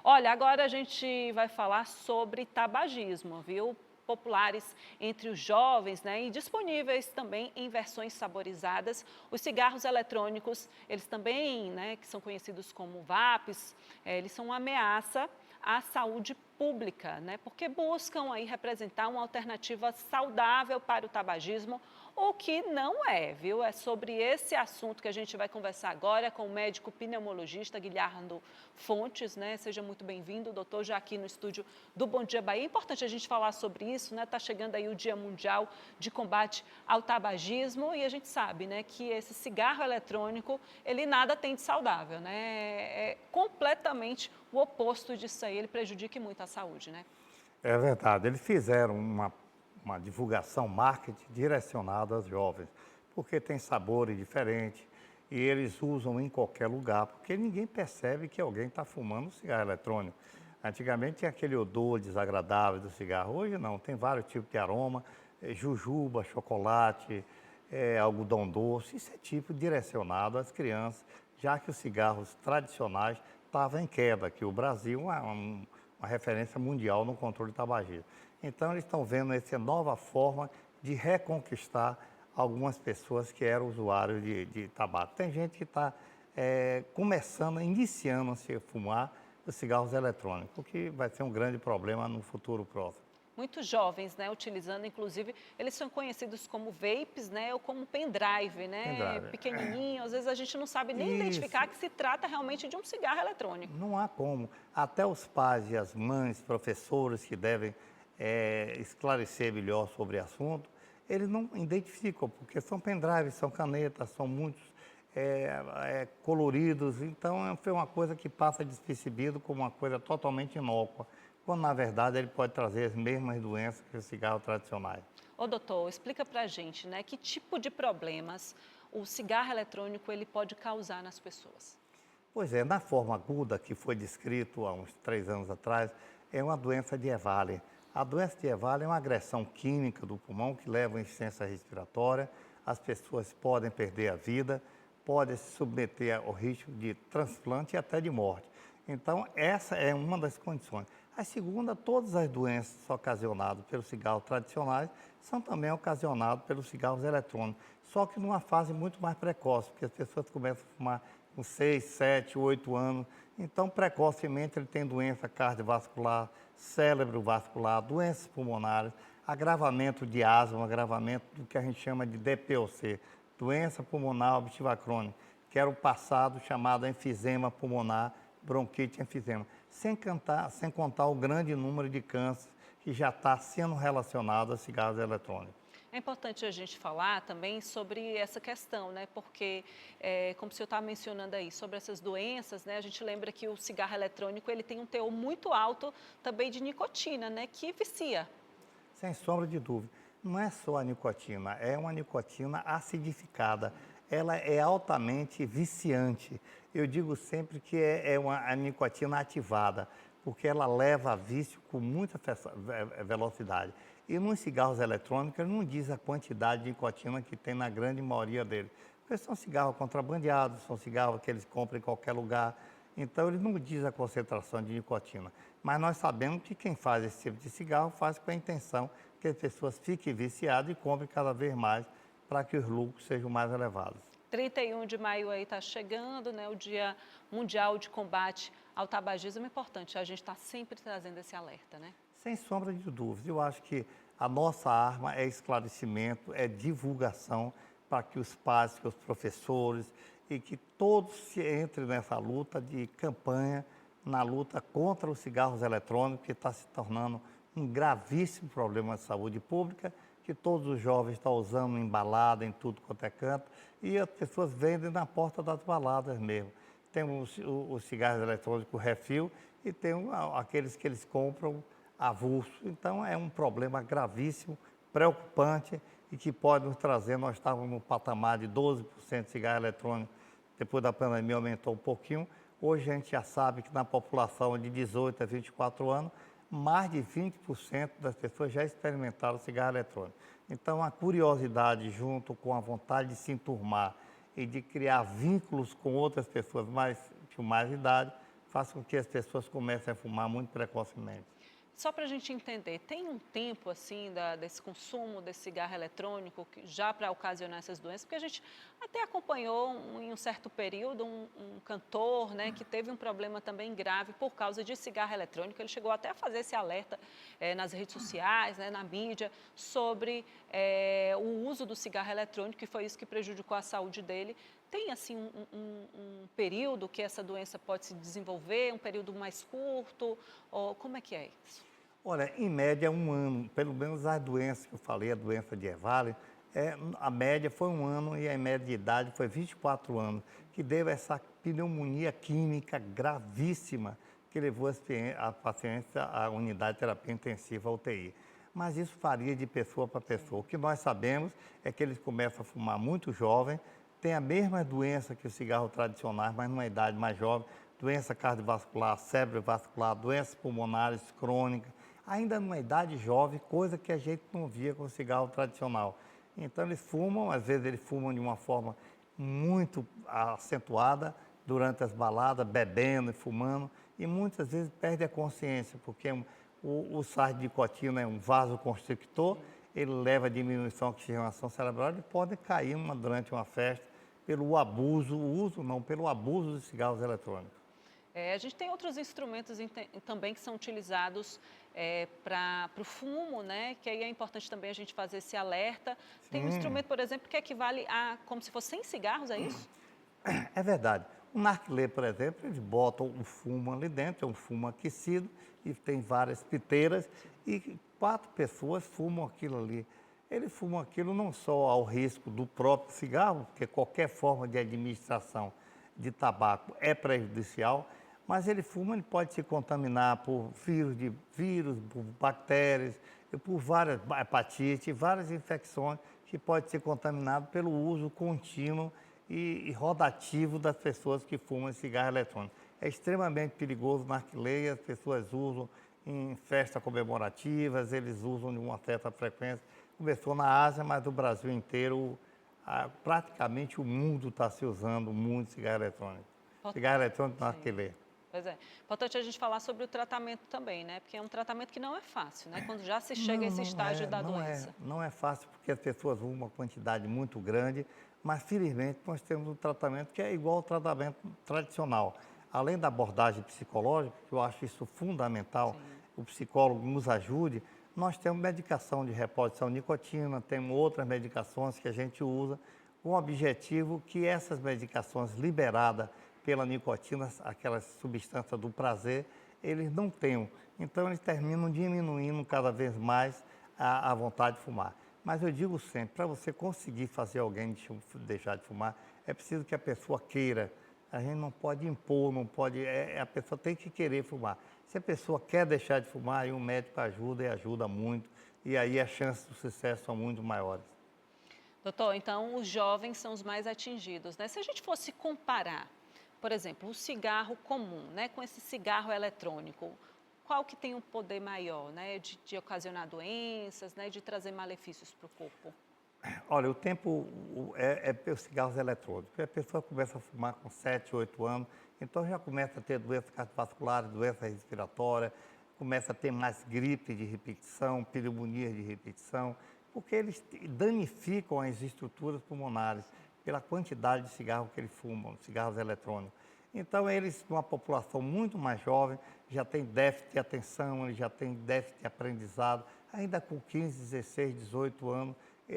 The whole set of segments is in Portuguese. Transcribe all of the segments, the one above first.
Olha, agora a gente vai falar sobre tabagismo, viu? Populares entre os jovens, né, e disponíveis também em versões saborizadas. Os cigarros eletrônicos, eles também, né, que são conhecidos como vapes, eles são uma ameaça à saúde pública, né, porque buscam aí representar uma alternativa saudável para o tabagismo, o que não é, viu? É sobre esse assunto que a gente vai conversar agora com o médico pneumologista Guilherme Fontes, né? Seja muito bem-vindo, doutor, já aqui no estúdio do Bom Dia Bahia. É importante a gente falar sobre isso, né? Está chegando aí o Dia Mundial de Combate ao Tabagismo e a gente sabe, né, que esse cigarro eletrônico, ele nada tem de saudável, né? É completamente o oposto disso aí, ele prejudica muito a saúde, né? É verdade, eles fizeram uma divulgação marketing direcionada aos jovens, porque tem sabores diferentes e eles usam em qualquer lugar, porque ninguém percebe que alguém está fumando um cigarro eletrônico. Antigamente tinha aquele odor desagradável do cigarro, hoje não, tem vários tipos de aroma, jujuba, chocolate, algodão doce, isso é tipo direcionado às crianças, já que os cigarros tradicionais estavam em queda, que o Brasil é uma referência mundial no controle do tabagismo. Então, eles estão vendo essa nova forma de reconquistar algumas pessoas que eram usuários de tabaco. Tem gente que está começando, iniciando a se fumar os cigarros eletrônicos, o que vai ser um grande problema no futuro próximo. Muitos jovens, né, utilizando, inclusive, eles são conhecidos como vapes, né, ou como pendrive, né, Pendrive. pequenininho, às vezes a gente não sabe nem identificar Isso, que se trata realmente de um cigarro eletrônico. não há como. Até os pais e as mães, professores que devem esclarecer melhor sobre o assunto, eles não identificam, porque são pendrives, são canetas, são muitos coloridos, então foi uma coisa que passa despercebido como uma coisa totalmente inócua, quando na verdade ele pode trazer as mesmas doenças que os cigarros tradicionais. Ô doutor, explica pra gente, né, que tipo de problemas o cigarro eletrônico ele pode causar nas pessoas? Pois é, na forma aguda que foi descrito há uns 3 anos atrás, é uma doença de EVALI. A doença de EVALI é uma agressão química do pulmão que leva à insuficiência respiratória, as pessoas podem perder a vida, podem se submeter ao risco de transplante e até de morte. Então, essa é uma das condições. A segunda, todas as doenças ocasionadas pelos cigarros tradicionais são também ocasionadas pelos cigarros eletrônicos, só que numa fase muito mais precoce, porque as pessoas começam a fumar com 6, 7, 8 anos. Então, precocemente, ele tem doença cardiovascular, cérebro vascular, doenças pulmonares, agravamento de asma, agravamento do que a gente chama de DPOC, doença pulmonar obstrutiva crônica, que era o passado chamado enfisema pulmonar, bronquite enfisema, sem contar o grande número de cânceres que já está sendo relacionado a cigarros eletrônicos. É importante a gente falar também sobre essa questão, né? Porque, como o senhor está mencionando aí, sobre essas doenças, né? A gente lembra que o cigarro eletrônico ele tem um teor muito alto também de nicotina, né? Que vicia. Sem sombra de dúvida. Não é só a nicotina, é uma nicotina acidificada. Ela é altamente viciante. Eu digo sempre que a nicotina ativada, porque ela leva a vício com muita velocidade. E nos cigarros eletrônicos, ele não diz a quantidade de nicotina que tem na grande maioria deles. Porque são cigarros contrabandeados, são cigarros que eles compram em qualquer lugar. Então, ele não diz a concentração de nicotina. Mas nós sabemos que quem faz esse tipo de cigarro faz com a intenção que as pessoas fiquem viciadas e comprem cada vez mais para que os lucros sejam mais elevados. 31 de maio aí está chegando, né? O Dia Mundial de Combate ao Tabagismo. É importante a gente estar sempre trazendo esse alerta, né? Sem sombra de dúvida, eu acho que a nossa arma é esclarecimento, é divulgação para que os pais, que os professores e que todos se entrem nessa luta de campanha, na luta contra os cigarros eletrônicos, que está se tornando um gravíssimo problema de saúde pública, que todos os jovens estão usando em balada, em tudo quanto é canto, e as pessoas vendem na porta das baladas mesmo. Tem os cigarros eletrônicos refil e tem aqueles que eles compram avulso. Então, é um problema gravíssimo, preocupante e que pode nos trazer. Nós estávamos no patamar de 12% de cigarro eletrônico, depois da pandemia aumentou um pouquinho. Hoje a gente já sabe que na população de 18 a 24 anos, mais de 20% das pessoas já experimentaram cigarro eletrônico. Então, a curiosidade junto com a vontade de se enturmar e de criar vínculos com outras pessoas com mais idade, faz com que as pessoas comecem a fumar muito precocemente. Só para a gente entender, tem um tempo assim desse consumo desse cigarro eletrônico já para ocasionar essas doenças? Porque a gente até acompanhou em um certo período um cantor, né, que teve um problema também grave por causa de cigarro eletrônico. Ele chegou até a fazer esse alerta nas redes sociais, né, na mídia, sobre o uso do cigarro eletrônico, e foi isso que prejudicou a saúde dele. Tem assim um período que essa doença pode se desenvolver, um período mais curto, ou como é que é isso? Olha, em média, um ano, pelo menos as doenças que eu falei, a doença de Evale, a média foi um ano e a média de idade foi 24 anos, que deu essa pneumonia química gravíssima que levou a paciente à unidade de terapia intensiva, a UTI. Mas isso varia de pessoa para pessoa. O que nós sabemos é que eles começam a fumar muito jovem, tem a mesma doença que o cigarro tradicional, mas numa idade mais jovem, doença cardiovascular, cerebrovascular, doenças pulmonares crônicas, ainda numa idade jovem, coisa que a gente não via com o cigarro tradicional. Então eles fumam, às vezes eles fumam de uma forma muito acentuada durante as baladas, bebendo e fumando, e muitas vezes perde a consciência, porque o sais de nicotina é um vasoconstrictor, ele leva a diminuição da oxigenação cerebral e pode cair durante uma festa pelo abuso, pelo abuso dos cigarros eletrônicos. A gente tem outros instrumentos também que são utilizados para o fumo, né? Que aí é importante também a gente fazer esse alerta. Tem um Sim. instrumento, por exemplo, que equivale a como se fosse 100 cigarros, é isso? É verdade. O narguilé, por exemplo, eles botam o fumo ali dentro, é um fumo aquecido e tem várias piteiras e 4 pessoas fumam aquilo ali. Eles fumam aquilo não só ao risco do próprio cigarro, porque qualquer forma de administração de tabaco é prejudicial, mas ele pode se contaminar por vírus, por bactérias, e por várias hepatites, várias infecções que pode ser contaminado pelo uso contínuo e rodativo das pessoas que fumam cigarro eletrônico. É extremamente perigoso o narguilé, as pessoas usam em festas comemorativas, eles usam de uma certa frequência. Começou na Ásia, mas no Brasil inteiro, praticamente o mundo está se usando muito cigarro eletrônico. Cigarro eletrônico narguilé. Pois é. Importante a gente falar sobre o tratamento também, né? Porque é um tratamento que não é fácil, né? Quando já se chega a esse estágio da doença. Não é fácil porque as pessoas usam uma quantidade muito grande, mas felizmente nós temos um tratamento que é igual ao tratamento tradicional. Além da abordagem psicológica, que eu acho isso fundamental, o psicólogo nos ajude, nós temos medicação de reposição de nicotina, temos outras medicações que a gente usa com o objetivo que essas medicações liberadas pela nicotina, aquelas substâncias do prazer, eles não tenham. Então, eles terminam diminuindo cada vez mais a vontade de fumar. Mas eu digo sempre, para você conseguir fazer alguém deixar de fumar, é preciso que a pessoa queira. A gente não pode impor, não pode... a pessoa tem que querer fumar. Se a pessoa quer deixar de fumar, aí o médico ajuda e ajuda muito. E aí as chances de sucesso são muito maiores. Doutor, então os jovens são os mais atingidos, né? Se a gente fosse comparar, por exemplo, o cigarro comum, né, com esse cigarro eletrônico, qual que tem um poder maior, né, de ocasionar doenças, né, de trazer malefícios para o corpo? Olha, o tempo pelos cigarros eletrônicos. A pessoa começa a fumar com 7, 8 anos, então já começa a ter doenças cardiovasculares, doença respiratória, começa a ter mais gripe de repetição, pneumonia de repetição, porque eles danificam as estruturas pulmonares pela quantidade de cigarro que eles fumam, cigarros eletrônicos. Então, eles, uma população muito mais jovem, já tem déficit de atenção, eles já têm déficit de aprendizado, ainda com 15, 16, 18 anos,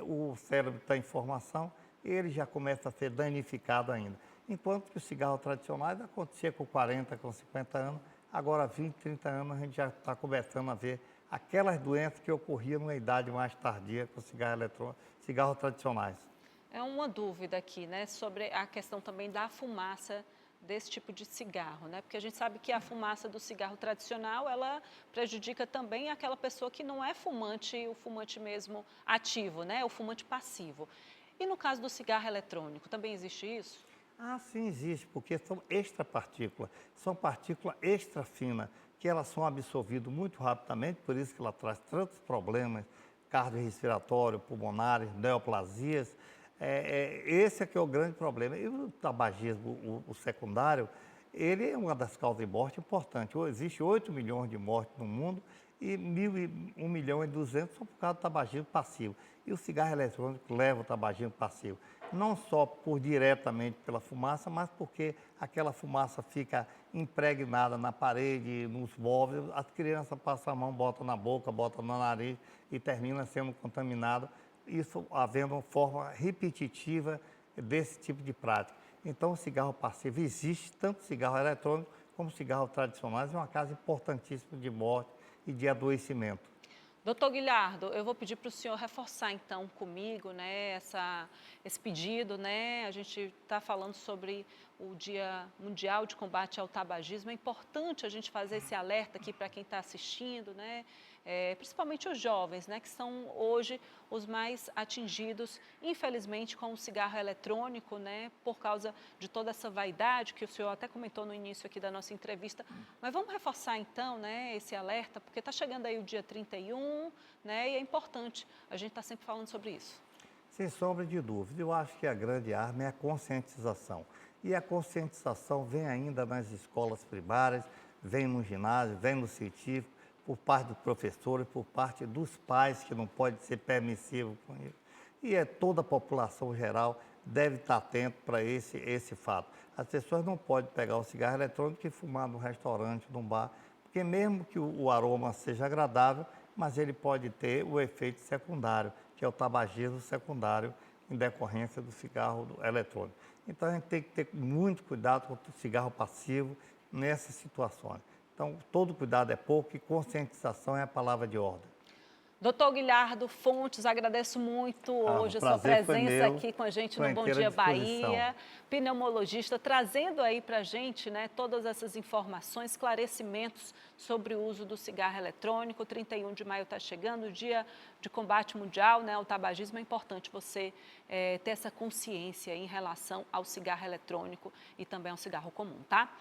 o cérebro está em formação e ele já começa a ser danificado ainda. Enquanto que o cigarro tradicional acontecia com 40, com 50 anos, agora 20, 30 anos a gente já está começando a ver aquelas doenças que ocorriam numa idade mais tardia com cigarro eletrônico, cigarros tradicionais. É uma dúvida aqui, né, sobre a questão também da fumaça desse tipo de cigarro, né? Porque a gente sabe que a fumaça do cigarro tradicional, ela prejudica também aquela pessoa que não é fumante, o fumante mesmo ativo, né? O fumante passivo. E no caso do cigarro eletrônico, também existe isso? Ah, sim, existe, porque são extrapartículas, são partículas extra finas, que elas são absorvidas muito rapidamente, por isso que ela traz tantos problemas cardiorrespiratórios, pulmonares, neoplasias. Esse é que é o grande problema. E o tabagismo, o secundário, ele é uma das causas de morte importantes. Existe 8 milhões de mortes no mundo e 1 milhão e 200 são por causa do tabagismo passivo. E o cigarro eletrônico leva o tabagismo passivo, não só diretamente pela fumaça, mas porque aquela fumaça fica impregnada na parede, nos móveis, as crianças passam a mão, botam na boca, botam no nariz e termina sendo contaminado, isso havendo uma forma repetitiva desse tipo de prática. Então, o cigarro passivo existe, tanto cigarro eletrônico como cigarro tradicional, é uma causa importantíssima de morte e de adoecimento. Doutor Guilhardo, eu vou pedir para o senhor reforçar então comigo, né, esse pedido, né? A gente está falando sobre o Dia Mundial de Combate ao Tabagismo. É importante a gente fazer esse alerta aqui para quem está assistindo, né? Principalmente os jovens, né, que são hoje os mais atingidos, infelizmente, com o cigarro eletrônico, né, por causa de toda essa vaidade que o senhor até comentou no início aqui da nossa entrevista. Mas vamos reforçar então, né, esse alerta, porque está chegando aí o dia 31, né, e é importante a gente estar sempre falando sobre isso. Sem sombra de dúvida, eu acho que a grande arma é a conscientização. E a conscientização vem ainda nas escolas primárias, vem no ginásio, vem no científico, por parte dos professores, por parte dos pais, que não pode ser permissivo com isso. E toda a população geral deve estar atento para esse fato. As pessoas não podem pegar o cigarro eletrônico e fumar no restaurante, num bar, porque mesmo que o aroma seja agradável, mas ele pode ter o efeito secundário, que é o tabagismo secundário em decorrência do cigarro eletrônico. Então, a gente tem que ter muito cuidado com o cigarro passivo nessas situações. Então, todo cuidado é pouco e conscientização é a palavra de ordem. Doutor Guilhardo Fontes, agradeço muito hoje a sua presença aqui com a gente no Bom Dia Bahia, pneumologista, trazendo aí para a gente, né, todas essas informações, esclarecimentos sobre o uso do cigarro eletrônico. 31 de maio está chegando, o Dia de Combate Mundial, né, ao tabagismo. É importante você ter essa consciência em relação ao cigarro eletrônico e também ao cigarro comum, tá?